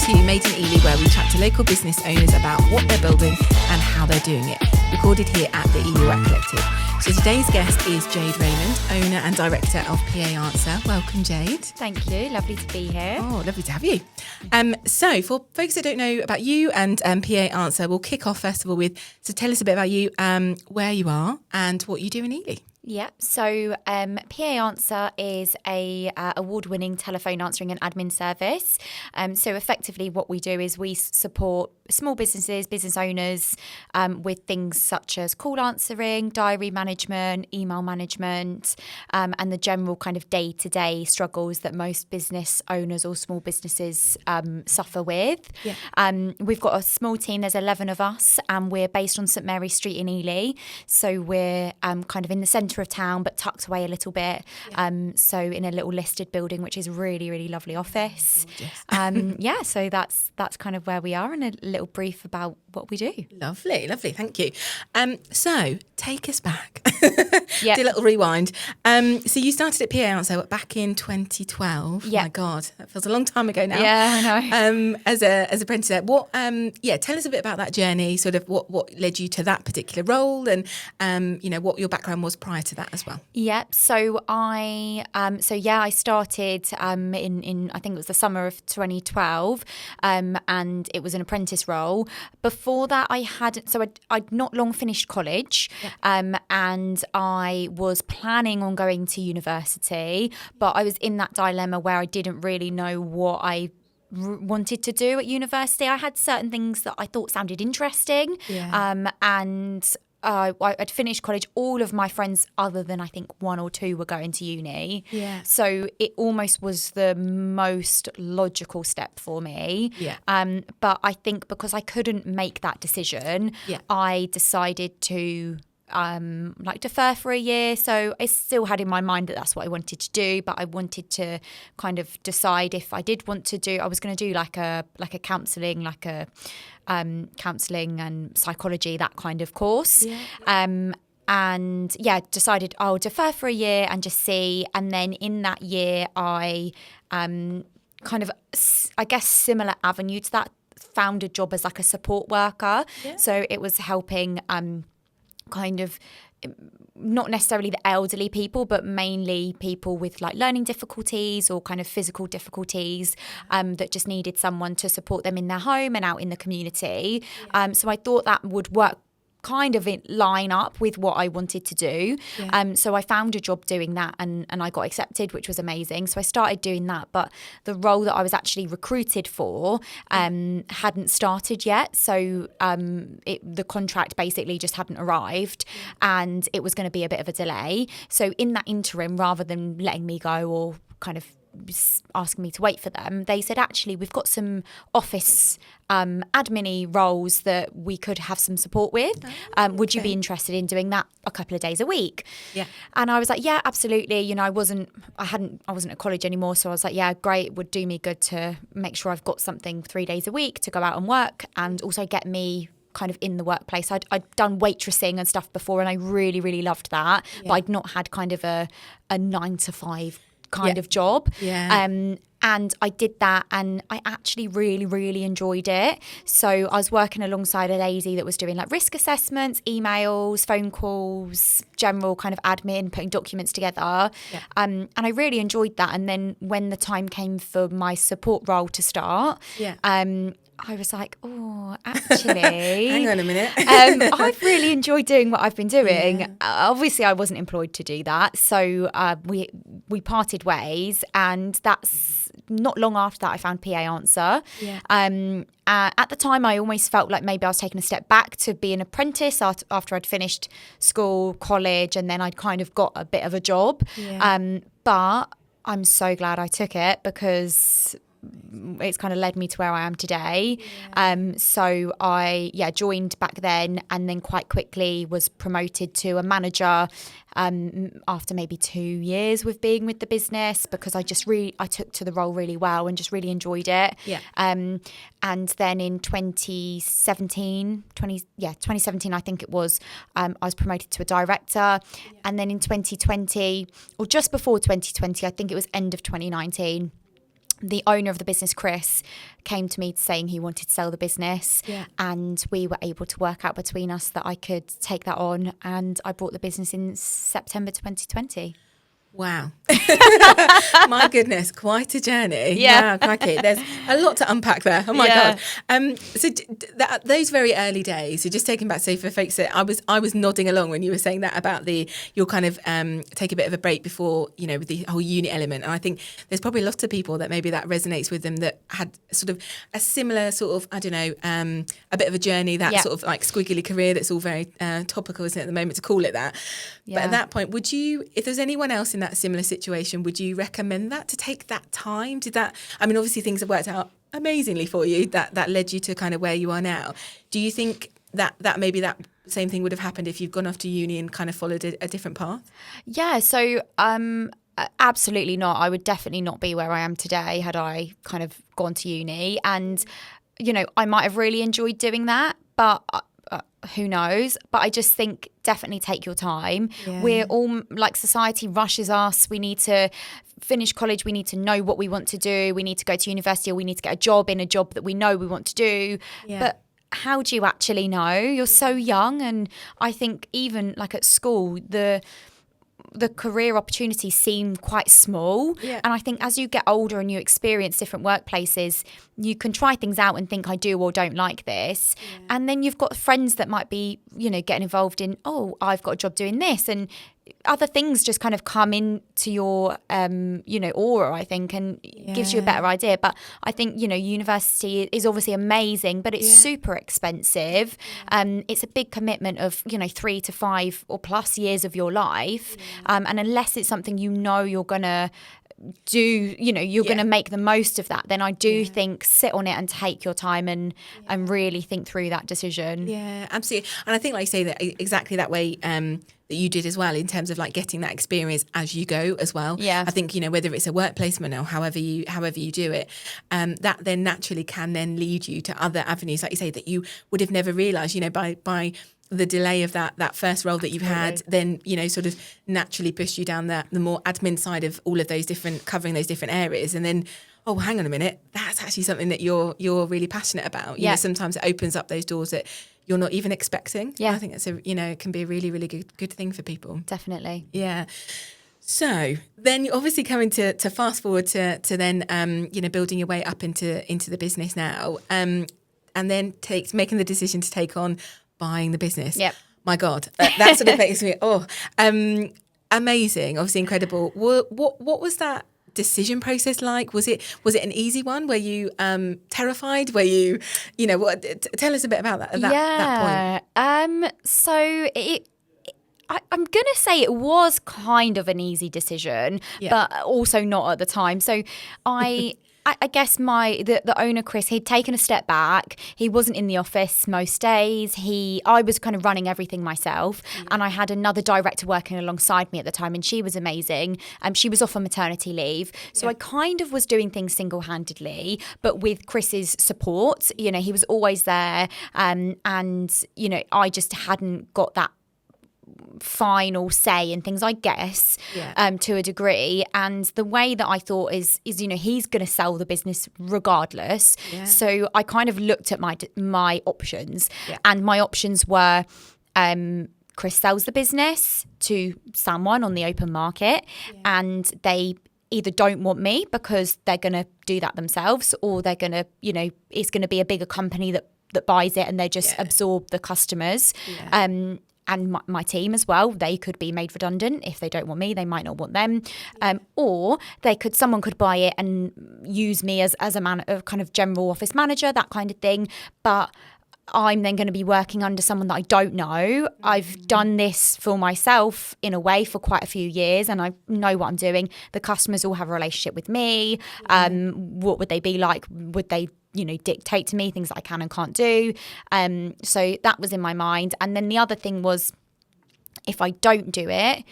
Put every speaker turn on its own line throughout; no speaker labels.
to Made in Ely, where we chat to local business owners about what they're building and how they're doing it. Recorded here at the Ely Work Collective. So today's guest is Jade Raymond, owner and director of PA Answer. Welcome, Jade.
Thank you. Lovely to be here.
Oh, lovely to have you. So for folks that don't know about you and PA Answer, we'll kick off first of all with, so tell us a bit about you, where you are and what you do in Ely.
Yeah, so PA Answer is a award-winning telephone answering and admin service. So effectively what we do is we support small businesses, business owners with things such as call answering, diary management, email management, and the general kind of day-to-day struggles that most business owners or small businesses suffer with. Yeah. We've got a small team, there's 11 of us, and we're based on St Mary's Street in Ely. So we're kind of in the centre of town but tucked away a little bit, so in a little listed building, which is a really, really lovely office. Yeah, so that's kind of where we are and a little brief about what we do.
Lovely, thank you. So take us back.
Yep.
Do a little rewind. So you started at PA Answer back in 2012.
Yeah.
Oh my God, that feels a long time ago now.
Yeah, I know.
As an apprentice there. What tell us a bit about that journey, sort of what led you to that particular role, and what your background was prior to that as well.
Yep. So I started in I think it was the summer of 2012, and it was an apprentice role. Before that, I'd not long finished college, and I was planning on going to university, but I was in that dilemma where I didn't really know what I wanted to do at university. I had certain things that I thought sounded interesting, and I'd finished college. All of my friends, other than I think one or two, were going to uni. Yeah. So it almost was the most logical step for me. Yeah. But I think because I couldn't make that decision, I decided to defer for a year. So I still had in my mind that that's what I wanted to do, but I wanted to kind of decide if I did want to do. I was going to do like a counselling, counselling and psychology, that kind of course. Decided I'll defer for a year and just see. And then in that year, I kind of, I guess, similar avenue to that, found a job as like a support worker. Yeah. So it was helping kind of not necessarily the elderly people, but mainly people with like learning difficulties or kind of physical difficulties that just needed someone to support them in their home and out in the community. So I thought that would work kind of line up with what I wanted to do. So I found a job doing that and I got accepted, which was amazing. So I started doing that, but the role that I was actually recruited for hadn't started yet. So the contract basically just hadn't arrived and it was going to be a bit of a delay. So in that interim, rather than letting me go or kind of asking me to wait for them, they said, actually, we've got some office admin-y roles that we could have some support with. Would you be interested in doing that a couple of days a week? Yeah. And I was like, yeah, absolutely. I wasn't at college anymore, so I was like, yeah, great. It would do me good to make sure I've got something 3 days a week to go out and work, and also get me kind of in the workplace. I'd done waitressing and stuff before, and I really, really loved that. But I'd not had kind of a 9 to 5 kind of job. And I did that and I actually really, really enjoyed it. So I was working alongside a lady that was doing like risk assessments, emails, phone calls, general kind of admin, putting documents together. And I really enjoyed that. And then when the time came for my support role to start, I was like, oh, actually,
hang on a minute.
I've really enjoyed doing what I've been doing. Obviously, I wasn't employed to do that. So we parted ways, and that's not long after that I found PA Answer. At the time, I almost felt like maybe I was taking a step back to be an apprentice after I'd finished school, college, and then I'd kind of got a bit of a job. But I'm so glad I took it because it's kind of led me to where I am today. So I joined back then, and then quite quickly was promoted to a manager after maybe 2 years with being with the business, because I took to the role really well and just really enjoyed it. And then in 2017 I think it was, I was promoted to a director. And then in 2020, or just before 2020, I think it was end of 2019, the owner of the business, Chris, came to me saying he wanted to sell the business, and we were able to work out between us that I could take that on, and I bought the business in September 2020.
Wow. My goodness, quite a journey.
Yeah.
Wow, crikey. There's a lot to unpack there. Oh my God. So those very early days, so just taking back, so for folks that I was nodding along when you were saying that about you'll kind of take a bit of a break before, with the whole uni element. And I think there's probably lots of people that maybe that resonates with them that had sort of a similar sort of, I don't know, a bit of a journey, that sort of like squiggly career that's all very topical, isn't it, at the moment to call it that. But at that point, would you, if there's anyone else in that similar situation, would you recommend that to take that time? Obviously things have worked out amazingly for you that led you to kind of where you are now. Do you think that maybe that same thing would have happened if you've gone off to uni and kind of followed a different path? Yeah,
so absolutely not. I would definitely not be where I am today had I kind of gone to uni. And, I might have really enjoyed doing that, but who knows? But I just think definitely take your time. Yeah. We're all, like, society rushes us. We need to finish college. We need to know what we want to do. We need to go to university, or we need to get a job in a job that we know we want to do. Yeah. But how do you actually know? You're so young. And I think even like at school, the career opportunities seem quite small. Yeah. And I think as you get older and you experience different workplaces, you can try things out and think, I do or don't like this. Yeah. And then you've got friends that might be, getting involved in, I've got a job doing this. And other things just kind of come into your, aura, I think, and gives you a better idea. But I think, university is obviously amazing, but it's super expensive. It's a big commitment of, 3 to 5 or plus years of your life. And unless it's something you're going to do, you're going to make the most of that, then I do think sit on it and take your time and really think through that decision. Yeah, absolutely. And I think, like you say, that exactly that way that you did as well, in terms of like getting that experience as you go as well. Yeah. I think, whether it's a work placement or however you do it, that then naturally can then lead you to other avenues, like you say, that you would have never realised, by the delay of that first role that you've had, then, sort of naturally pushed you down the more admin side of all of those covering those different areas. And then, hang on a minute, that's actually something that you're really passionate about. You know, sometimes it opens up those doors that you're not even expecting. Yeah. I think that's it can be a really, really good thing for people. Definitely. Yeah. So then you're obviously coming to fast forward to then, building your way up into the business now, and then making the decision to take on buying the business. Yep. My God, that sort of makes me, amazing. Obviously incredible. What was that decision process like? Was it an easy one? Were you terrified? Were you, tell us a bit about that point. So I'm going to say it was kind of an easy decision, but also not at the time. So I guess the owner, Chris, he'd taken a step back. He wasn't in the office most days. I was kind of running everything myself, and I had another director working alongside me at the time, and she was amazing. She was off on maternity leave, so I kind of was doing things single-handedly, but with Chris's support. He was always there, and I just hadn't got that final say in things, I guess, to a degree. And the way that I thought is he's going to sell the business regardless. Yeah. So I kind of looked at my options, and my options were Chris sells the business to someone on the open market, and they either don't want me because they're going to do that themselves, or they're going to, it's going to be a bigger company that buys it and they just absorb the customers. Yeah. And my team as well, they could be made redundant. If they don't want me, they might not want them. Or someone could buy it and use me as a kind of general office manager, that kind of thing. But I'm then going to be working under someone that I don't know. I've done this for myself in a way for quite a few years, and I know what I'm doing. The customers all have a relationship with me. What would they be like? Would they dictate to me things that I can and can't do? So that was in my mind. And then the other thing was, if I don't do it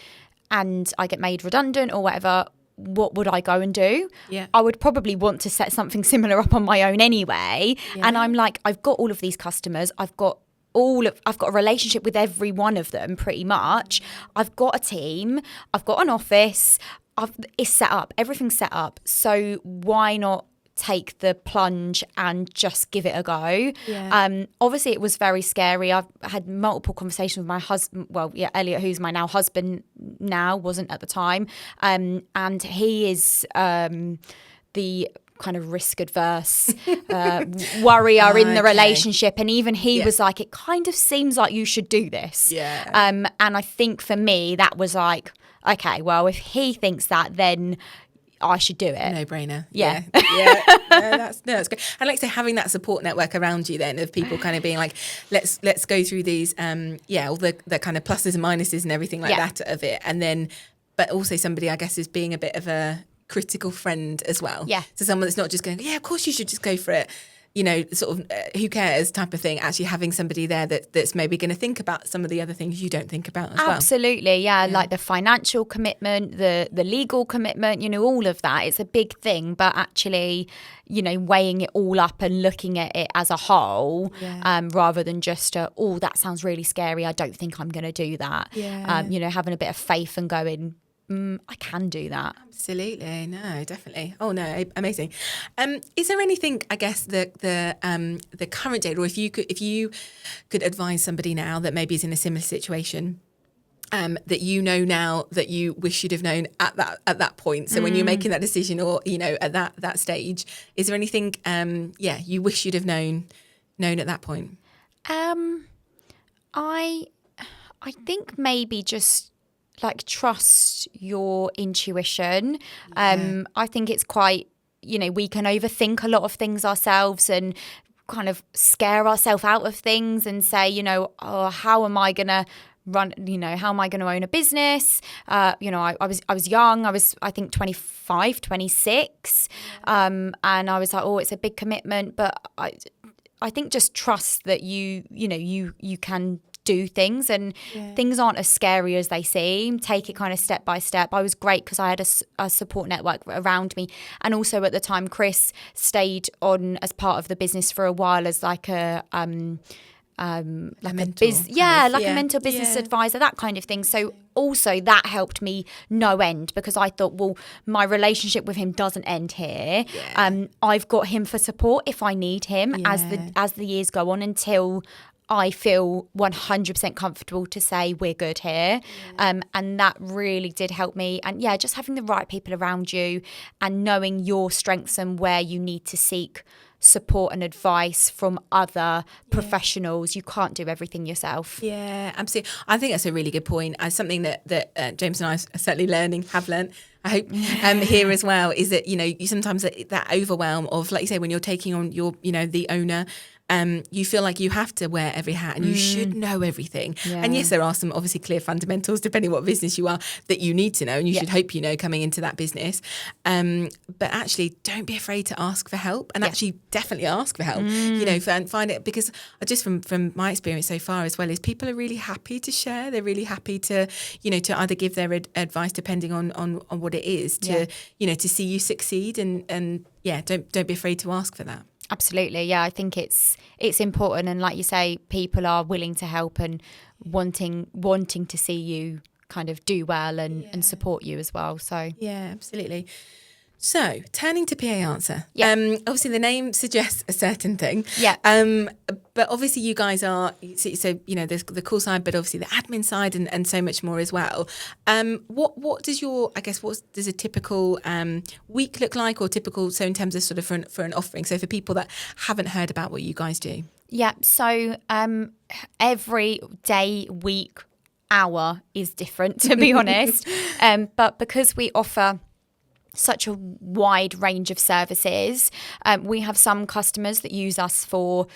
and I get made redundant or whatever, what would I go and do? Yeah. I would probably want to set something similar up on my own anyway. Yeah. And I'm like, I've got all of these customers. I've got a relationship with every one of them pretty much. I've got a team. I've got an office. it's set up. Everything's set up. So why not take the plunge and just give it a go? Obviously it was very scary. I've had multiple conversations with my husband, Elliot, who's my now husband, wasn't at the time, and he is the kind of risk adverse warrior in the relationship, and even he was like, it kind of seems like you should do this. And I think for me that was like, okay, well, if he thinks that, then I should do it.
No brainer.
Yeah.
That's good. And like I say, having that support network around you then of people kind of being like, let's go through these, all the kind of pluses and minuses and everything like that of it. And then, but also somebody, I guess, is being a bit of a critical friend as well.
Yeah.
So someone that's not just going, of course you should just go for it. Sort of who cares type of thing, actually having somebody there that's maybe going to think about some of the other things you don't think about as well.
Absolutely, like the financial commitment, the legal commitment, all of that. It's a big thing, but actually, weighing it all up and looking at it as a whole, rather than just, that sounds really scary, I don't think I'm going to do that. Having a bit of faith and going, I can do that.
Absolutely, no, definitely. Oh no, amazing. Is there anything, I guess, the current Jade, or if you could advise somebody now that maybe is in a similar situation, that now that you wish you'd have known at that point? So when you're making that decision, or at that stage, is there anything you wish you'd have known at that point?
I think maybe just trust your intuition. I think it's quite, we can overthink a lot of things ourselves and kind of scare ourselves out of things and say, how am I going to run, how am I going to own a business? I was young. I was, I think, 25, 26. And I was like, it's a big commitment. But I think just trust that you can do things, and things aren't as scary as they seem. Take it kind of step by step. I was great because I had a support network around me, and also at the time Chris stayed on as part of the business for a while as like a mentor business advisor, that kind of thing. So also that helped me no end, because I thought, well, my relationship with him doesn't end here. I've got him for support if I need him as the years go on, until I feel 100% comfortable to say we're good here. And that really did help me. And just having the right people around you and knowing your strengths and where you need to seek support and advice from other professionals. You can't do everything yourself.
Yeah, absolutely. I think that's a really good point. As something that James and I are certainly have learned, I hope, here as well, is that, you sometimes that overwhelm of, like you say, when you're taking on your, the owner, you feel like you have to wear every hat and you should know everything. And yes, there are some obviously clear fundamentals, depending what business you are, that you need to know and you should hope coming into that business. But actually, don't be afraid to ask for help, and actually definitely ask for help, and find it, because just from my experience so far as well, is people are really happy to share. They're really happy to, to either give their advice depending on what it is, to, to see you succeed, and don't be afraid to ask for that.
Absolutely, yeah. I think it's important, and like you say, people are willing to help and wanting to see you kind of do well and support you as well. So
absolutely. So turning to PA Answer, obviously the name suggests a certain thing. But obviously you guys are, so there's the call side, but obviously the admin side and so much more as well. What does what does a typical week look like, or typical, so in terms of sort of for an offering, so for people that haven't heard about what you guys do?
So every day, week, hour is different, to be honest. But because we offer such a wide range of services, we have some customers that use us for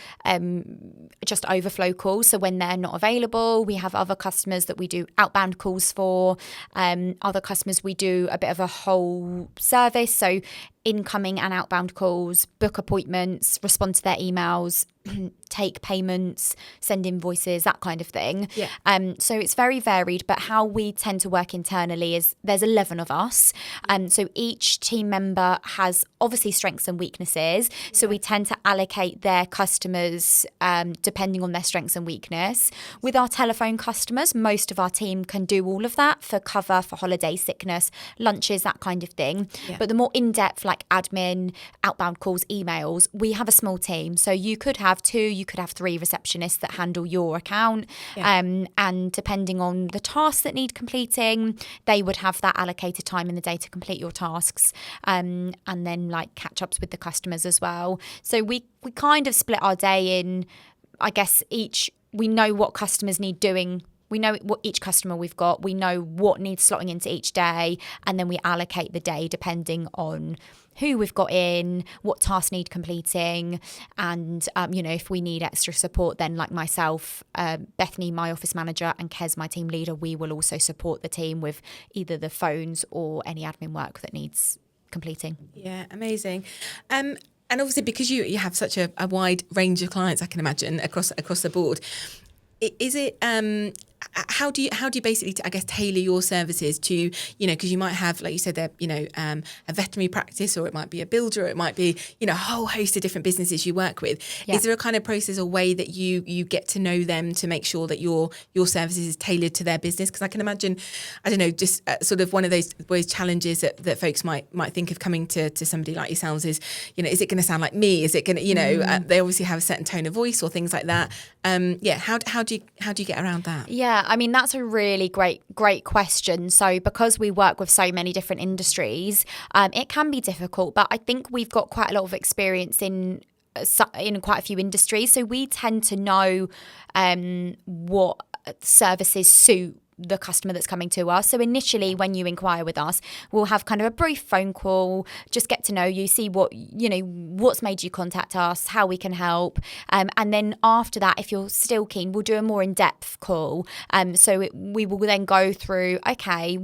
just overflow calls, so when they're not available. We have other customers that we do outbound calls for, other customers we do a bit of a whole service, so incoming and outbound calls, book appointments, respond to their emails, take payments, send invoices, that kind of thing.
Yeah.
So it's very varied, but how we tend to work internally is there's 11 of us. So each team member has obviously strengths and weaknesses. So we tend to allocate their customers depending on their strengths and weakness. With our telephone customers, most of our team can do all of that for cover, for holiday, sickness, lunches, that kind of thing.
Yeah.
But the more in-depth, like admin, outbound calls, emails, we have a small team. So you could have 2, you could have 3 receptionists that handle your account.
Yeah.
And depending on the tasks that need completing, they would have that allocated time in the day to complete your tasks. And then like catch ups with the customers as well. So we kind of split our day in, I guess, we know what customers need doing. We know what each customer we've got. We know what needs slotting into each day. And then we allocate the day depending on who we've got in, what tasks need completing. And, if we need extra support, then like myself, Bethany, my office manager, and Kez, my team leader, we will also support the team with either the phones or any admin work that needs completing.
Yeah, amazing. And obviously, because you have such a wide range of clients, I can imagine across the board, is it how do you basically, I guess, tailor your services to, because you might have, like you said, there, a veterinary practice, or it might be a builder, or it might be, a whole host of different businesses you work with.
Yeah.
Is there a kind of process or way that you get to know them to make sure that your services is tailored to their business? Because I can imagine, I don't know, just sort of one of those challenges that folks might think of coming to somebody like yourselves is, is it going to sound like me? Is it going to, they obviously have a certain tone of voice or things like that. How do you get around that?
Yeah, I mean, that's a really great question. So because we work with so many different industries, it can be difficult, but I think we've got quite a lot of experience in quite a few industries. So we tend to know what services suit the customer that's coming to us. So initially, when you inquire with us, we'll have kind of a brief phone call, just get to know you, see what's made you contact us, how we can help. And then after that, if you're still keen, we'll do a more in-depth call. We will then go through, okay,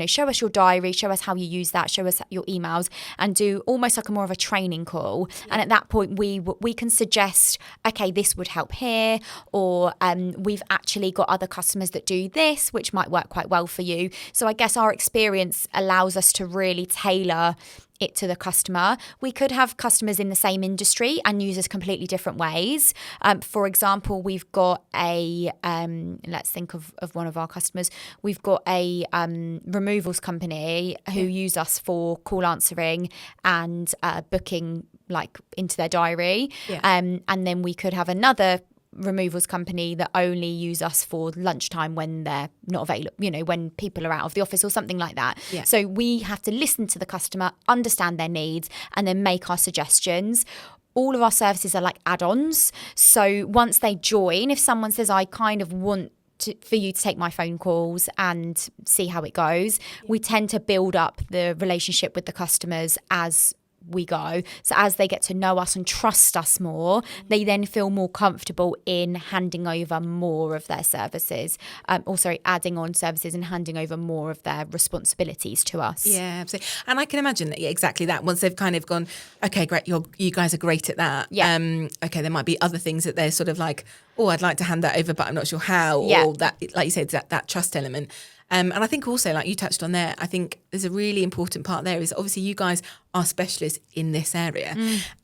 show us your diary, show us how you use that, show us your emails, and do almost like more of a training call. Yeah. And at that point, we can suggest, okay, this would help here, or we've actually got other customers that do this, which might work quite well for you. So I guess our experience allows us to really tailor it to the customer. We could have customers in the same industry and use us completely different ways. For example, we've got let's think of one of our customers. We've got a removals company who use us for call answering and booking like into their diary. Yeah. And then we could have another removals company that only use us for lunchtime when they're not available, when people are out of the office or something like that. Yeah. So we have to listen to the customer, understand their needs, and then make our suggestions. All of our services are like add-ons. So once they join, if someone says, I kind of want for you to take my phone calls and see how it goes, we tend to build up the relationship with the customers as we go. So as they get to know us and trust us more, they then feel more comfortable in handing over more of their services, adding on services and handing over more of their responsibilities to us.
Yeah, absolutely. And I can imagine that, exactly that. Once they've kind of gone, okay, great, you guys are great at that.
Yeah.
Okay, there might be other things that they're sort of like, oh, I'd like to hand that over, but I'm not sure how.
Yeah.
Or that, like you said, that trust element. And I think also, like you touched on there, I think there's a really important part there is obviously you guys are specialists in this area.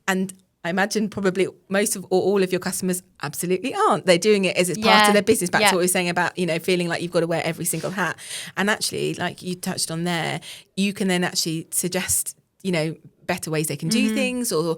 And I imagine probably most of or all of your customers absolutely aren't. They're doing it as it's part of their business. Back to what we were saying about, feeling like you've got to wear every single hat. And actually, like you touched on there, you can then actually suggest, better ways they can do things or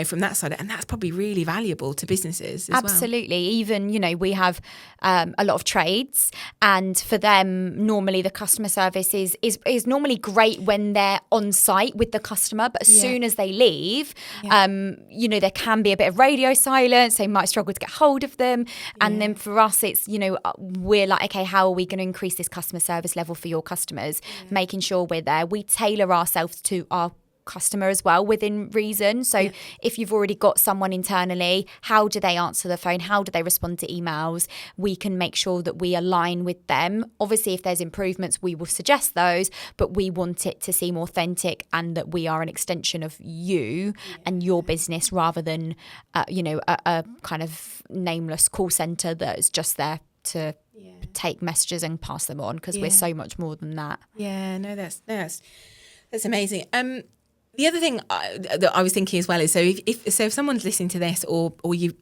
from that side, and that's probably really valuable to businesses as
absolutely well. Even we have a lot of trades, and for them normally the customer service is normally great when they're on site with the customer, but as soon as they leave there can be a bit of radio silence. They might struggle to get hold of them, and then for us it's we're like, okay, how are we going to increase this customer service level for your customers, making sure we're there. We tailor ourselves to our customer as well within reason. So if you've already got someone internally, how do they answer the phone? How do they respond to emails? We can make sure that we align with them. Obviously, if there's improvements, we will suggest those, but we want it to seem authentic and that we are an extension of you and your business rather than, a kind of nameless call center that is just there to take messages and pass them on, because we're so much more than that.
Yeah, no, that's amazing. The other thing that I was thinking as well is, so if someone's listening to this, or you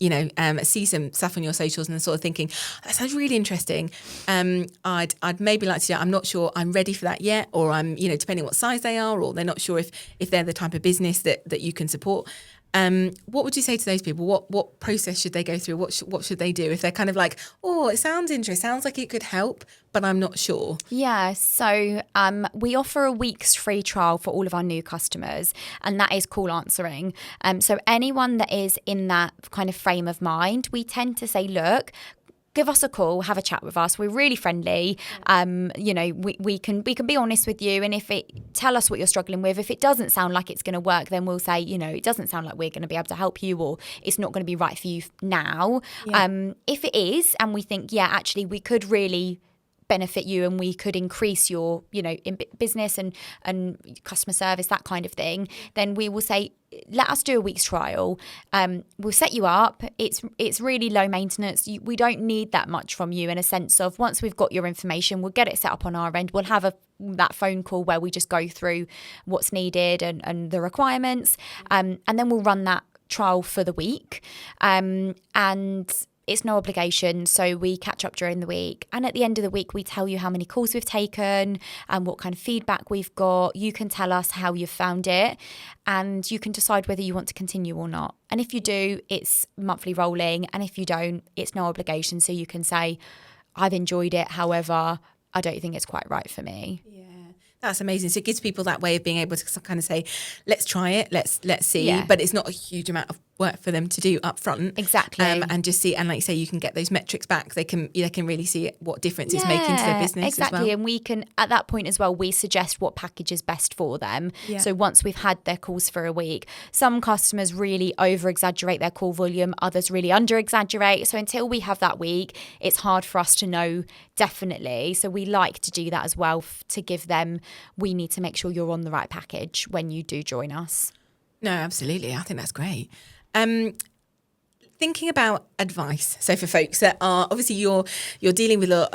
see some stuff on your socials and they're sort of thinking, that sounds really interesting, I'd maybe like to do it. I'm not sure I'm ready for that yet, or I'm, depending what size they are, or they're not sure if they're the type of business that you can support. What would you say to those people? What process should they go through? What should they do if they're kind of like, oh, it sounds interesting, sounds like it could help, but I'm not sure?
Yeah, so we offer a week's free trial for all of our new customers, and that is call answering. So anyone that is in that kind of frame of mind, we tend to say, look, give us a call, have a chat with us. We're really friendly. We can be honest with you, and tell us what you're struggling with. If it doesn't sound like it's going to work, then we'll say, it doesn't sound like we're going to be able to help you, or it's not going to be right for you now. Yeah. If it is, and we think, actually we could really benefit you and we could increase your, in business and customer service, that kind of thing, then we will say, let us do a week's trial. We'll set you up. It's really low maintenance. We don't need that much from you, in a sense of, once we've got your information, we'll get it set up on our end. We'll have that phone call where we just go through what's needed and the requirements. And then we'll run that trial for the week. And it's no obligation, so we catch up during the week. And at the end of the week, we tell you how many calls we've taken and what kind of feedback we've got. You can tell us how you've found it, and you can decide whether you want to continue or not. And if you do, it's monthly rolling. And if you don't, it's no obligation. So you can say, I've enjoyed it. However, I don't think it's quite right for me.
Yeah. That's amazing. So it gives people that way of being able to kind of say, let's try it, let's see. Yeah. But it's not a huge amount of work for them to do up front.
Exactly.
And just see, and like you say, you can get those metrics back. They can really see what difference it's making to their business
exactly.
as well.
And we can, at that point as well, we suggest what package is best for them. Yeah. So once we've had their calls for a week, some customers really over-exaggerate their call volume, others really under-exaggerate. So until we have that week, it's hard for us to know definitely. So we like to do that as well, to give them, we need to make sure you're on the right package when you do join us.
No, absolutely. I think that's great. Thinking about advice, so for folks that are, obviously you're dealing with a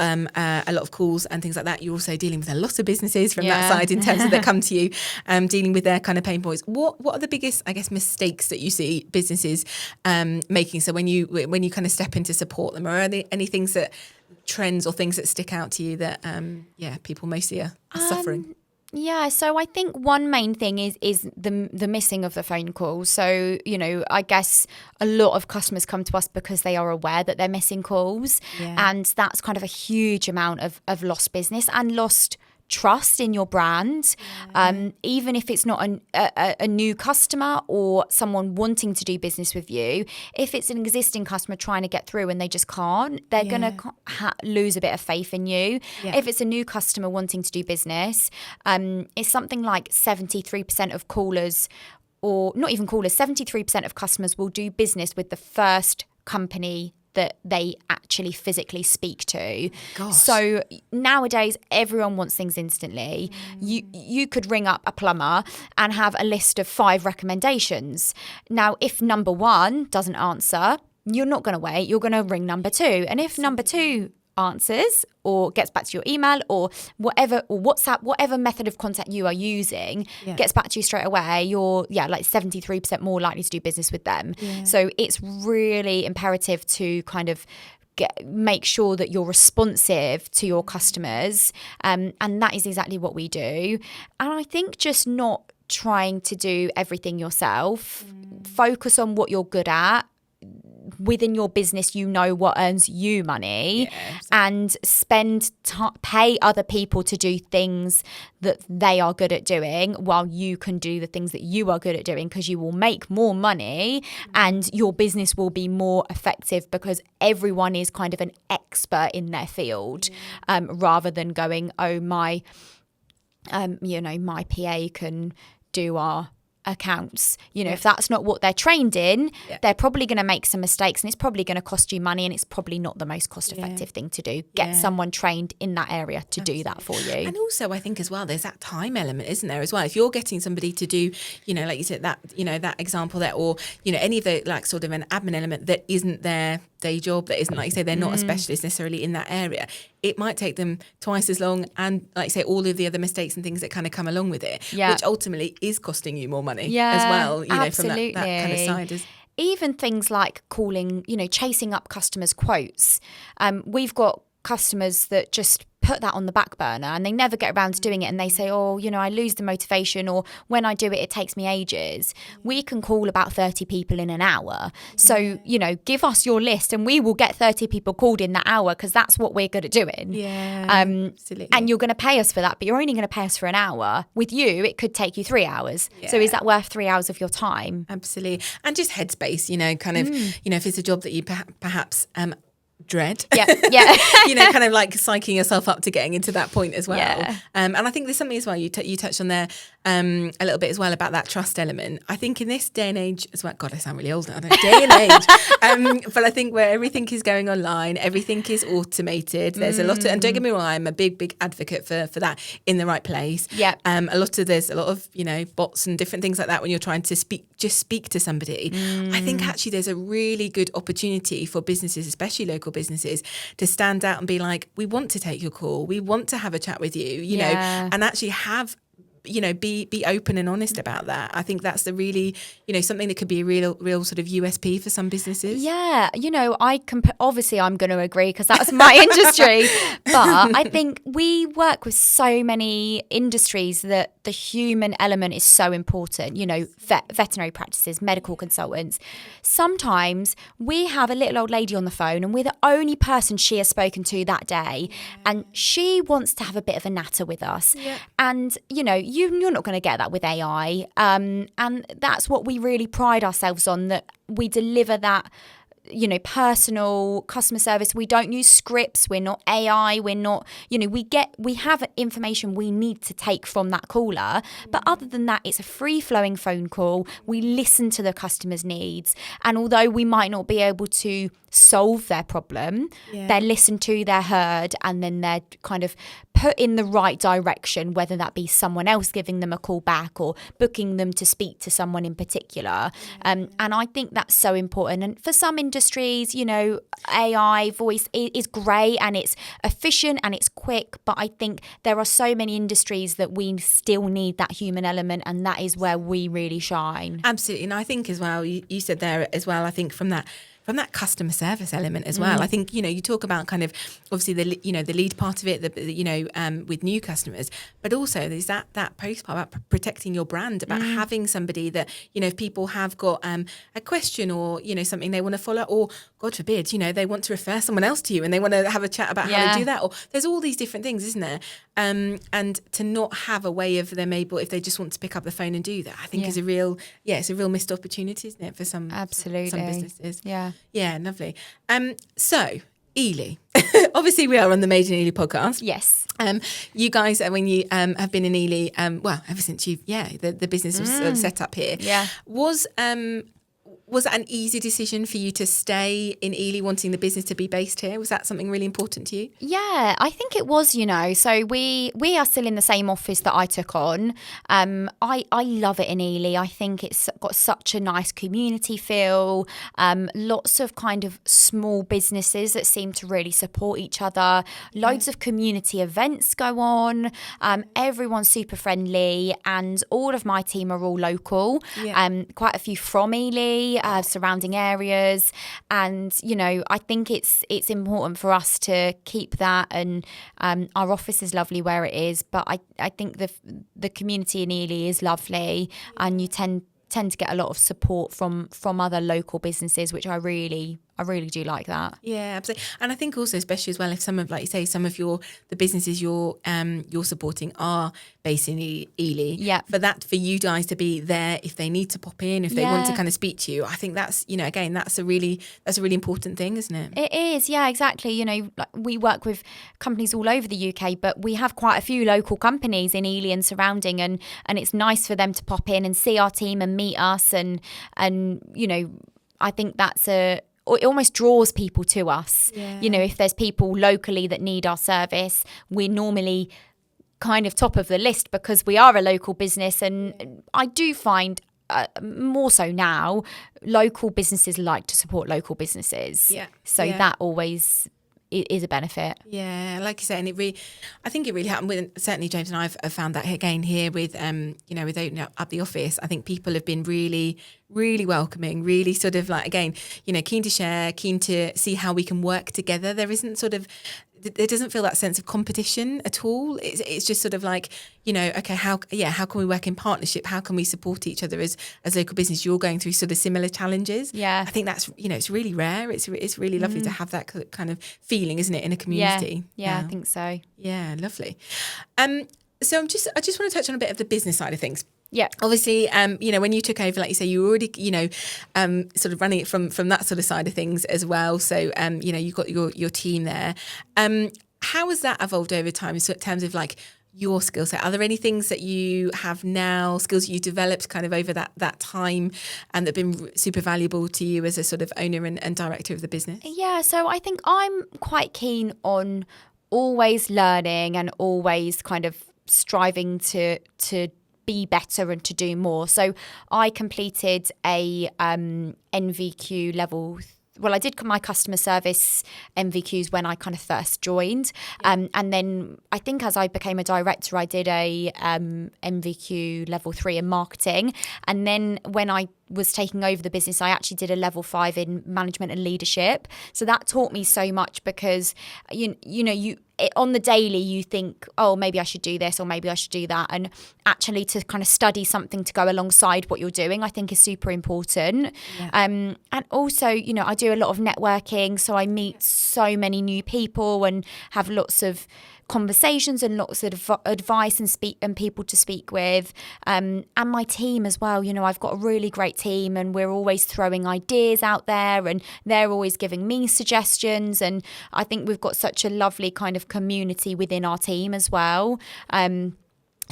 lot of calls and things like that, you're also dealing with a lot of businesses from that side in terms of that come to you, dealing with their kind of pain points. What are the biggest, I guess, mistakes that you see businesses making? So when you kind of step in to support them, are there any things trends or things that stick out to you that people mostly are suffering?
Yeah, so I think one main thing is the missing of the phone call. So, I guess a lot of customers come to us because they are aware that they're missing calls. Yeah. And that's kind of a huge amount of lost business and lost trust in your brand. Yeah. Even if it's not a new customer or someone wanting to do business with you, if it's an existing customer trying to get through and they just can't, they're going to lose a bit of faith in you. Yeah. If it's a new customer wanting to do business, it's something like 73% of callers, or not even callers, 73% of customers will do business with the first company that they actually physically speak to.
Gosh.
So nowadays, everyone wants things instantly. You could ring up a plumber and have a list of 5 recommendations. Now, if number 1 doesn't answer, you're not going to wait. You're going to ring number 2. And if number 2 answers or gets back to your email or whatever, or WhatsApp, whatever method of contact you are using, gets back to you straight away, you're like 73% more likely to do business with them. Yeah. So it's really imperative to kind of make sure that you're responsive to your customers. And that is exactly what we do. And I think just not trying to do everything yourself, focus on what you're good at. Within your business, what earns you money, and pay other people to do things that they are good at doing while you can do the things that you are good at doing, because you will make more money and your business will be more effective because everyone is kind of an expert in their field, rather than going, my PA can do our accounts. If that's not what they're trained in, they're probably going to make some mistakes, and it's probably going to cost you money, and it's probably not the most cost effective thing to do. Get someone trained in that area to do that for you.
And also I think as well, there's that time element, isn't there, as well? If you're getting somebody to do, like you said, that, that example there, or, any of the like sort of an admin element that isn't their day job, that isn't, like you say, they're not a specialist necessarily in that area, it might take them twice as long, and like you say, all of the other mistakes and things that kind of come along with it, which ultimately is costing you more money as well,
absolutely.
From that kind of side.
Even things like calling, chasing up customers' quotes. We've got customers that just put that on the back burner and they never get around to doing it, and they say, I lose the motivation, or when I do it, it takes me ages. We can call about 30 people in an hour. So, give us your list and we will get 30 people called in that hour, because that's what we're good at doing.
Absolutely.
And you're going to pay us for that, but you're only going to pay us for an hour. With you, it could take you 3 hours. So is that worth 3 hours of your time?
Absolutely. And just headspace, kind of, if it's a job that you perhaps dread. Kind of like psyching yourself up to getting into that point as well. And I think there's something as well you touched on there a little bit as well about that trust element. I think in this day and age as well, God, I sound really old now, day and age. But I think where everything is going online, everything is automated. There's a lot of, and don't get me wrong, I'm a big advocate for that in the right place. There's a lot of, bots and different things like that when you're trying to speak to somebody. I think actually there's a really good opportunity for businesses, especially local businesses, to stand out and be like, we want to take your call, we want to have a chat with you, know, and actually have, be open and honest about that. I think that's the really, something that could be a real sort of USP for some businesses. Obviously I'm going to agree, because that's my industry. But I think we work with so many industries that the human element is so important. Veterinary practices, medical consultants. Sometimes we have a little old lady on the phone and we're the only person she has spoken to that day, and she wants to have a bit of a natter with us. And, you're not going to get that with AI. And that's what we really pride ourselves on, that we deliver that, personal customer service. We don't use scripts. We're not AI. We're not, we have information we need to take from that caller. But other than that, it's a free flowing phone call. We listen to the customer's needs. And although we might not be able to solve their problem, they're listened to, they're heard, and then they're kind of put in the right direction, whether that be someone else giving them a call back or booking them to speak to someone in particular. And I think that's so important. And for some industries, AI voice is great and it's efficient and it's quick, but I think there are so many industries that we still need that human element, and that is where we really shine. Absolutely. And I think as well, you said there as well, I think from that customer service element as well. I think, you talk about kind of obviously the lead part of it, with new customers, but also there's that post part about protecting your brand, about having somebody that, if people have got a question or, something they want to follow, or God forbid, they want to refer someone else to you and they want to have a chat about how to do that, or there's all these different things, isn't there? And to not have a way of them able, if they just want to pick up the phone and do that, I think is it's a real missed opportunity, isn't it, for some businesses? Yeah, lovely. So, Ely. Obviously, we are on the Made in Ely podcast.
Yes.
You guys, when you have been in Ely, ever since the business was set up here. Yeah. Was that an easy decision for you to stay in Ely, wanting the business to be based here? Was that something really important to you?
Yeah, I think it was, So we are still in the same office that I took on. I love it in Ely. I think it's got such a nice community feel. Lots of kind of small businesses that seem to really support each other. Loads of community events go on. Everyone's super friendly, and all of my team are all local. Quite a few from Ely. Surrounding areas, and I think it's important for us to keep that, and our office is lovely where it is, but I think the community in Ely is lovely, and you tend to get a lot of support from other local businesses, which I really I really do like that.
Yeah, absolutely. And I think also, especially as well, if some of, like you say, some of the businesses you're supporting are based in Ely,
Yeah.
for you guys to be there if they need to pop in, if they want to kind of speak to you, I think that's, again, that's a really important thing, isn't it?
It is, yeah, exactly. Like we work with companies all over the UK, but we have quite a few local companies in Ely and surrounding, and it's nice for them to pop in and see our team and meet us, and I think it almost draws people to us.
Yeah.
If there's people locally that need our service, we're normally kind of top of the list because we are a local business. And I do find more so now, local businesses like to support local businesses.
Yeah.
So that always is a benefit.
Yeah, like you say, and I think it really happened with, certainly James and I have found that again here with, with opening up the office. I think people have been really, really welcoming, really sort of like, again, keen to share, keen to see how we can work together. There doesn't feel that sense of competition at all. It's just sort of like, okay, how can we work in partnership? How can we support each other as local business? You're going through sort of similar challenges.
Yeah.
I think that's, it's really rare. It's really lovely to have that kind of feeling, isn't it, in a community?
Yeah, I think so.
Yeah, lovely. So I just want to touch on a bit of the business side of things.
Yeah.
Obviously, when you took over, like you say, you were already, sort of running it from that sort of side of things as well. So, you've got your team there. How has that evolved over time in terms of like your skill set? Are there any things that you have now, skills you developed kind of over that time and that have been super valuable to you as a sort of owner and director of the business?
Yeah, so I think I'm quite keen on always learning and always kind of striving to be better and to do more. So I completed a NVQ level. Well, I did my customer service NVQs when I kind of first joined. And then I think as I became a director, I did a NVQ level 3 in marketing. And then when I was taking over the business, I actually did a level 5 in management and leadership. So that taught me so much because, on the daily, you think, oh, maybe I should do this or maybe I should do that. And actually to kind of study something to go alongside what you're doing, I think is super important. Yeah. And also, I do a lot of networking. So I meet so many new people and have lots of conversations and lots of advice and people to speak with, and my team as well. I've got a really great team and we're always throwing ideas out there and they're always giving me suggestions, and I think we've got such a lovely kind of community within our team as well.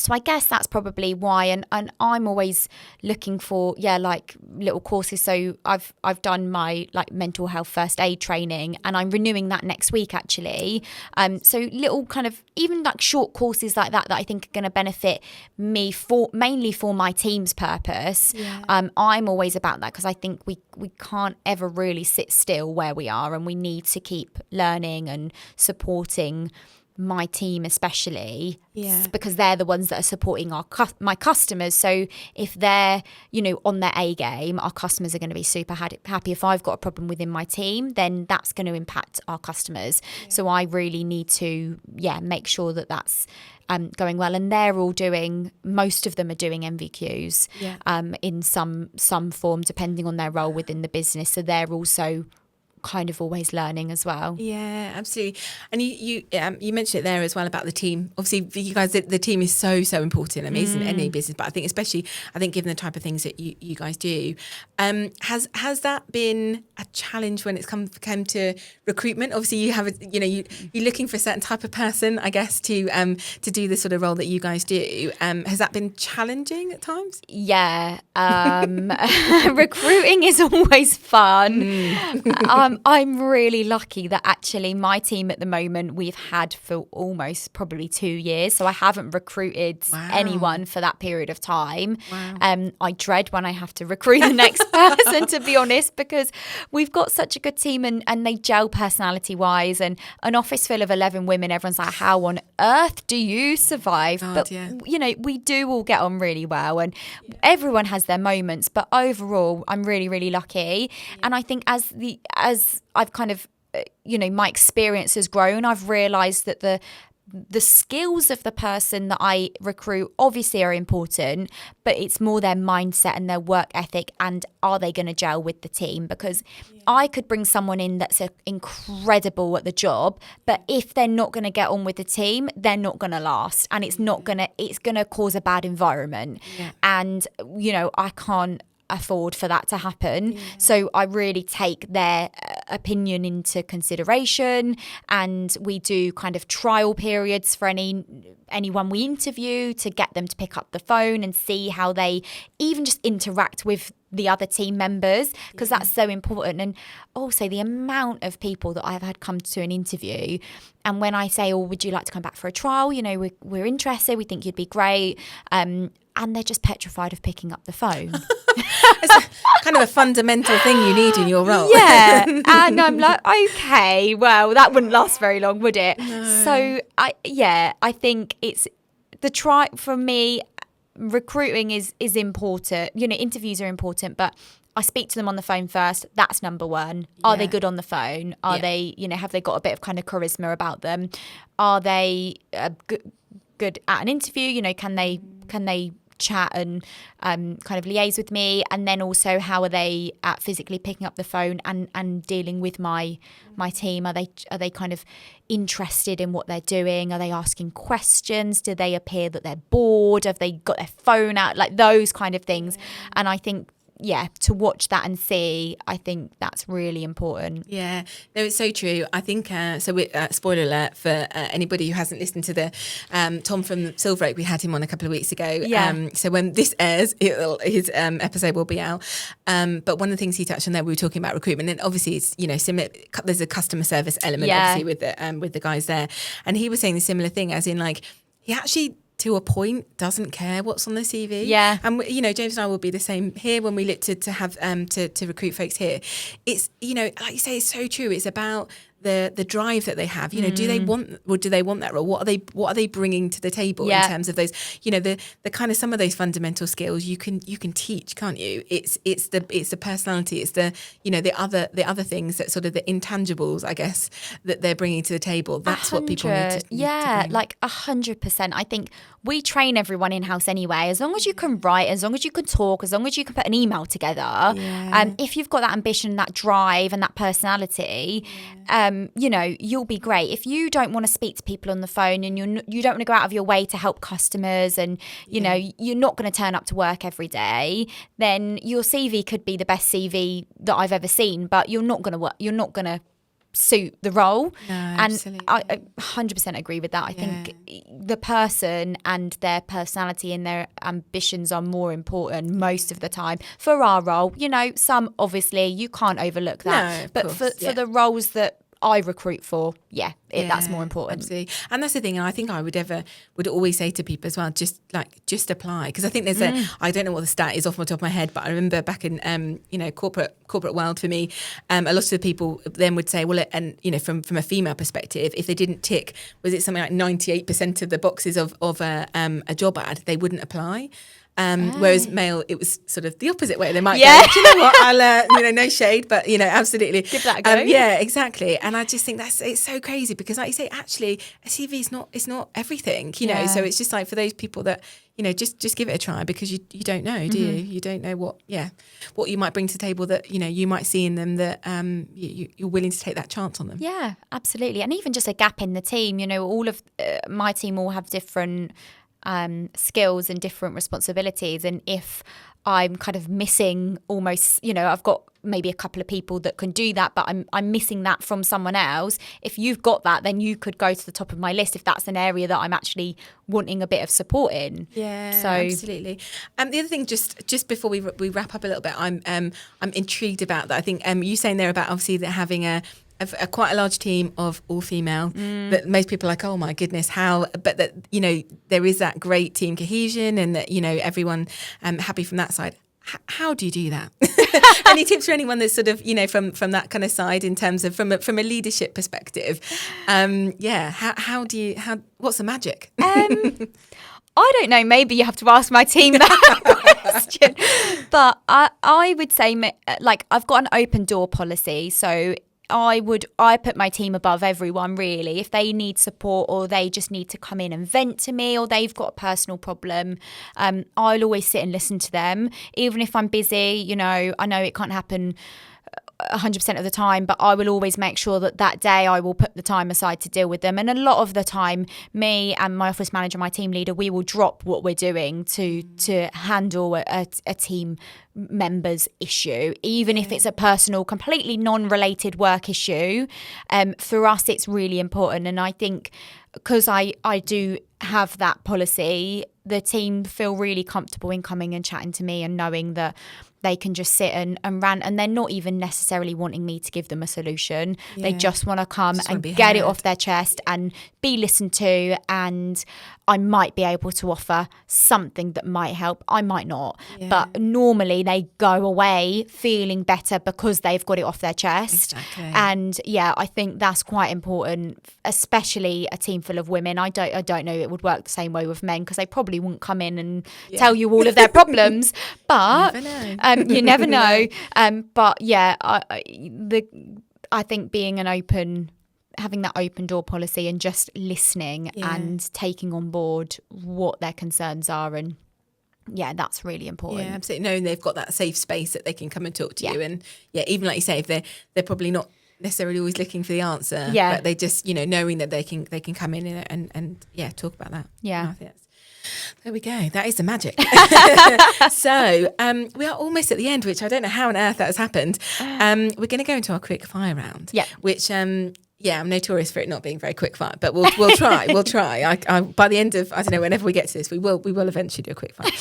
So I guess that's probably why, and I'm always looking for like little courses. So I've done my like mental health first aid training, and I'm renewing that next week actually. So little kind of even like short courses like that I think are going to benefit me mainly for my team's purpose. Yeah. I'm always about that because I think we can't ever really sit still where we are, and we need to keep learning and supporting my team especially, because they're the ones that are supporting my customers. So if they're, on their A game, our customers are going to be super happy. If I've got a problem within my team, then that's going to impact our customers. Yeah. So I really need to, make sure that that's going well. And most of them are doing MVQs in some form, depending on their role within the business. So they're also kind of always learning as well. Yeah,
absolutely. And you mentioned it there as well about the team. Obviously for you guys, the team is so amimportant. I mean, it's in any business, but I think especially given the type of things that you guys do, has that been a challenge when it's come to recruitment? Obviously you have you're looking for a certain type of person, I guess, to do the sort of role that you guys do. Has that been challenging at times?
Yeah. Recruiting is always fun. I'm really lucky that actually my team at the moment we've had for almost probably 2 years. So I haven't recruited anyone for that period of time. Wow. I dread when I have to recruit the next person, to be honest, because we've got such a good team and they gel personality wise, and an office full of 11 women, everyone's like, how on earth do you survive? But we do all get on really well, and everyone has their moments, but overall I'm really, really lucky. And I think as I've kind of, my experience has grown, I've realised that the skills of the person that I recruit obviously are important, but it's more their mindset and their work ethic, and are they going to gel with the team? Because I could bring someone in that's incredible at the job, but if they're not going to get on with the team, they're not going to last, and it's going to cause a bad environment. And I can't afford for that to happen. So I really take their opinion into consideration, and we do kind of trial periods for anyone we interview to get them to pick up the phone and see how they even just interact with the other team members, because that's so important. And also the amount of people that I've had come to an interview, and when I say, would you like to come back for a trial, we're interested, we think you'd be great, and they're just petrified of picking up the phone.
It's kind of a fundamental thing you need in your role.
Yeah. And I'm like, okay, well, that wouldn't last very long, would it? No. So, I think it's for me, recruiting is important. Interviews are important, but I speak to them on the phone first. That's number one. Are they good on the phone? Are they, have they got a bit of kind of charisma about them? Are they good at an interview? Can they chat and kind of liaise with me? And then also, how are they at physically picking up the phone and dealing with my team? Are they kind of interested in what they're doing? Are they asking questions? Do they appear that they're bored? Have they got their phone out? Like those kind of things. And I think to watch that and see, I think that's really important.
Yeah, no, it's so true. I think, spoiler alert for anybody who hasn't listened to the Tom from Silver Oak, we had him on a couple of weeks ago.
Yeah.
So when this airs, his episode will be out. But one of the things he touched on there, we were talking about recruitment, and obviously it's, similar, there's a customer service element obviously with the guys there. And he was saying the similar thing, as in like, he actually, to a point, doesn't care what's on the CV.
Yeah.
And, James and I will be the same here when we look to have to recruit folks here. It's, like you say, it's so true. It's about the drive that they have. Do they want that role? What are they bringing to the table in terms of those, the kind of some of those fundamental skills you can teach, can't you? It's the personality, it's the the other things that sort of the intangibles, I guess, that they're bringing to the table. That's what people need to bring.
Like 100%. I think we train everyone in-house anyway. As long as you can write, as long as you can talk, as long as you can put an email together, if you've got that ambition, that drive and that personality, you'll be great. If you don't want to speak to people on the phone, and you don't want to go out of your way to help customers, and you're not going to turn up to work every day, then your CV could be the best CV that I've ever seen, but you're not going to suit the role.
No,
and
absolutely.
I 100% agree with that. I think the person and their personality and their ambitions are more important most of the time for our role. Some obviously you can't overlook that,
no,
but
course,
for the roles that I recruit for, that's more important.
Absolutely. And that's the thing, and I think I would always say to people as well, just apply, because I think there's I don't know what the stat is off the top of my head, but I remember back in corporate world, for me, a lot of the people then would say, well, and from a female perspective, if they didn't tick, was it something like 98% of the boxes of a job ad, they wouldn't apply. Whereas male, it was sort of the opposite way. They might go, do you know what, I'll, no shade, but, absolutely.
Give that a go.
Yeah, exactly. And I just think it's so crazy, because like you say, actually, a CV it's not everything, so it's just like for those people that, just give it a try, because you don't know, do you? You don't know what you might bring to the table that, you might see in them that you're willing to take that chance on them.
Yeah, absolutely. And even just a gap in the team, all of my team all have different skills and different responsibilities, and if I'm kind of missing almost, I've got maybe a couple of people that can do that, but I'm missing that from someone else. If you've got that, then you could go to the top of my list if that's an area that I'm actually wanting a bit of support in.
Yeah,
so
absolutely. The other thing, just before we wrap up a little bit, I'm intrigued about that. I think you saying there about obviously that having a quite a large team of all female, that most people are like, oh my goodness, how, but that, there is that great team cohesion, and that, everyone happy from that side. How do you do that? Any tips for anyone that's sort of, from that kind of side, in terms of from a leadership perspective? What's the magic?
I don't know, maybe you have to ask my team that question. But I would say, like, I've got an open door policy. So I put my team above everyone, really. If they need support or they just need to come in and vent to me or they've got a personal problem, I'll always sit and listen to them. Even if I'm busy, I know it can't happen 100% of the time, but I will always make sure that day I will put the time aside to deal with them. And a lot of the time, me and my office manager, my team leader, we will drop what we're doing to handle a team member's issue, even if it's a personal, completely non-related work issue. For us, it's really important. And I think because I do have that policy, the team feel really comfortable in coming and chatting to me and knowing that they can just sit and rant, and they're not even necessarily wanting me to give them a solution. They just want to come and get it off their chest and be listened to, and I might be able to offer something that might help. I might not. But normally they go away feeling better because they've got it off their chest.
Exactly.
And I think that's quite important, especially a team full of women. I don't know it would work the same way with men, because they probably wouldn't come in and tell you all of their problems. But you never know. But I think having that open door policy and just listening and taking on board what their concerns are, and that's really important.
Yeah, absolutely. Knowing they've got that safe space that they can come and talk to you, and even like you say, if they're probably not necessarily always looking for the answer, but they just knowing that they can come in and talk about that. I think there we go. That is the magic. So we are almost at the end, which I don't know how on earth that has happened. We're going to go into our quick fire round. Which I'm notorious for it not being very quick fire, but we'll try. We'll try. By the end of, I don't know, whenever we get to this, we will eventually do a quick fire.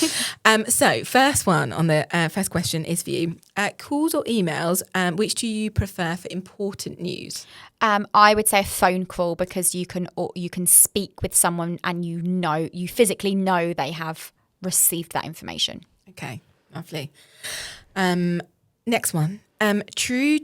So first one on the first question is for you. Calls or emails, which do you prefer for important news?
I would say a phone call, because you can speak with someone and you physically know they have received that information.
Okay, lovely. Next one. True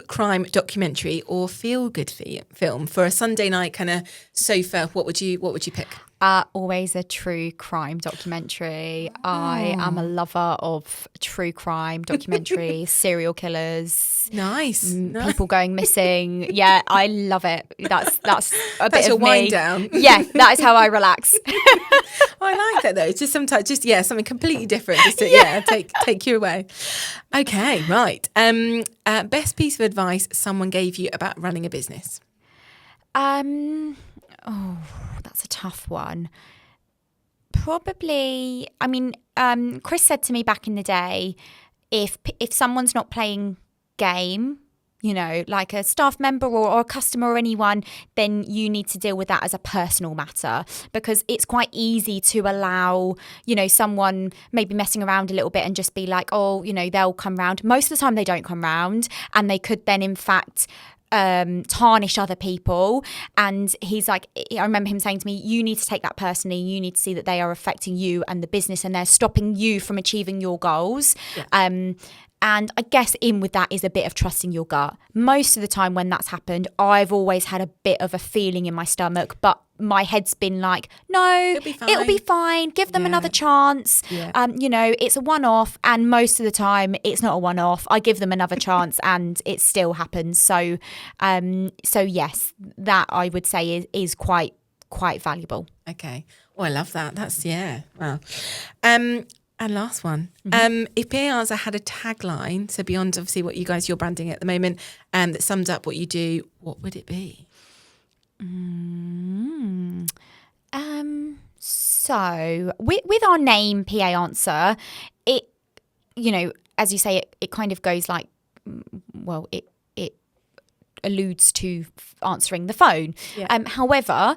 crime documentary or feel good film for a Sunday night kind of sofa. What would you pick?
Always a true crime documentary. I am a lover of true crime documentaries, serial killers.
Nice.
People going missing. Yeah, I love it. That's a bit of
your wind
me.
Down.
Yeah, that is how I relax.
I like that though. It's just sometimes something completely different just to take you away. Okay, right. Best piece of advice someone gave you about running a business?
That's a tough one. Probably, Chris said to me back in the day, if someone's not playing game, like a staff member or a customer or anyone, then you need to deal with that as a personal matter, because it's quite easy to allow, someone maybe messing around a little bit and just be like, they'll come round. Most of the time they don't come round, and they could then in fact tarnish other people. And he's like, I remember him saying to me, you need to take that personally. You need to see that they are affecting you and the business, and they're stopping you from achieving your goals. And I guess in with that is a bit of trusting your gut. Most of the time when that's happened, I've always had a bit of a feeling in my stomach, but my head's been like, no, it'll be fine. Give them another chance. It's a one-off, and most of the time it's not a one-off. I give them another chance and it still happens. So yes, that I would say is quite valuable.
Okay. Oh, I love that. That's, wow. And last one. If PA Answer had a tagline, so beyond obviously what you're branding at the moment, that summed up what you do, what would it be?
So with our name, PA Answer, it, as you say, it kind of goes like, it alludes to answering the phone. However,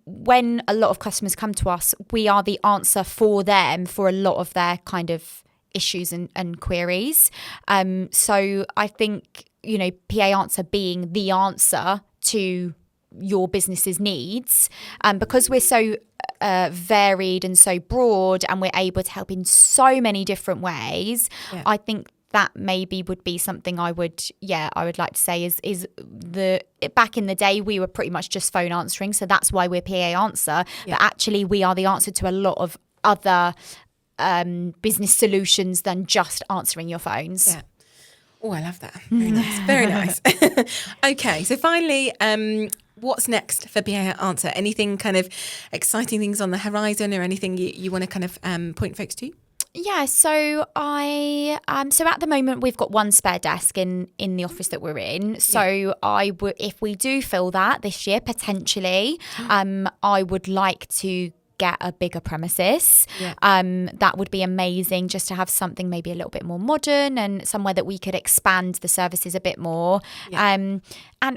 when a lot of customers come to us, we are the answer for them for a lot of their kind of issues and queries. So I think, PA Answer being the answer to your business's needs, because we're so varied and so broad, and we're able to help in so many different ways. I think that maybe would be something I would like to say is back in the day we were pretty much just phone answering, so that's why we're PA Answer. But actually we are the answer to a lot of other business solutions than just answering your phones.
Oh, I love that. Very nice. Very nice. Okay, so finally, what's next for PA Answer? Anything kind of exciting things on the horizon, or anything you want to kind of point folks to?
Yeah, so so at the moment we've got one spare desk in the office that we're in. So I would, if we do fill that this year potentially, I would like to get a bigger premises. That would be amazing, just to have something maybe a little bit more modern and somewhere that we could expand the services a bit more. And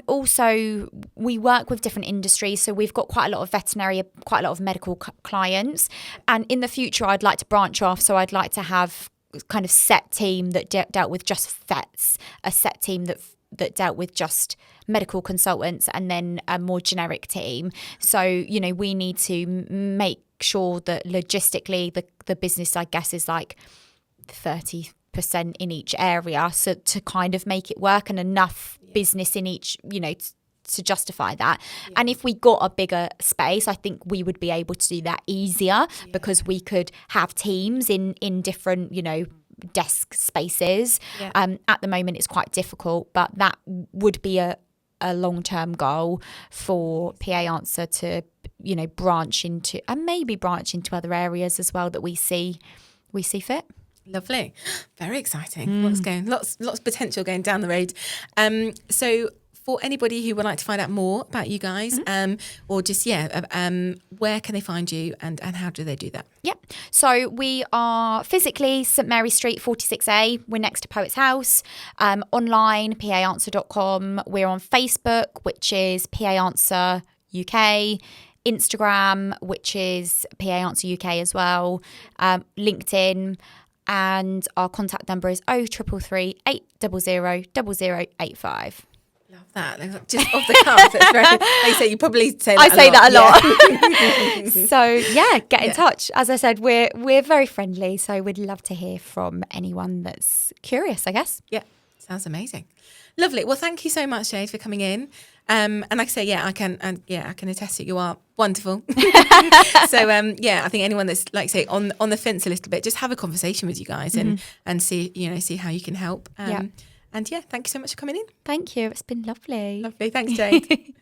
also we work with different industries, so we've got quite a lot of veterinary, quite a lot of medical clients, and in the future I'd like to branch off, so I'd like to have kind of set team that dealt with just vets, a set team that dealt with just medical consultants, and then a more generic team. So, you know, we need to make sure that logistically the business, I guess, is like 30% in each area, so to kind of make it work, and enough business in each, you know, to justify that. And if we got a bigger space, I think we would be able to do that easier, because we could have teams in different, you know, desk spaces. At the moment it's quite difficult, but that would be a long-term goal for PA Answer to, you know, branch into, and maybe branch into other areas as well that we see fit.
Lovely. Very exciting. Lots of potential going down the road. So for anybody who would like to find out more about you guys, or just, where can they find you, and how do they do that?
So we are physically St Mary Street 46A. We're next to Poets House. Online, paanswer.com. We're on Facebook, which is PA Answer UK. Instagram, which is PA Answer UK as well. LinkedIn. And our contact number is 0333 800 0085.
Love that. Just off the cuff. It's very, like you say, you probably say that
I say that a lot.
Yeah.
So get in touch. As I said, we're very friendly, so we'd love to hear from anyone that's curious, I guess.
Yeah, sounds amazing. Lovely. Well, thank you so much, Jade, for coming in. And like I say, I can attest that you are wonderful. So I think anyone that's, like say, on the fence a little bit, just have a conversation with you guys and see how you can help. And thank you so much for coming in.
Thank you. It's been lovely.
Lovely. Thanks, Jade.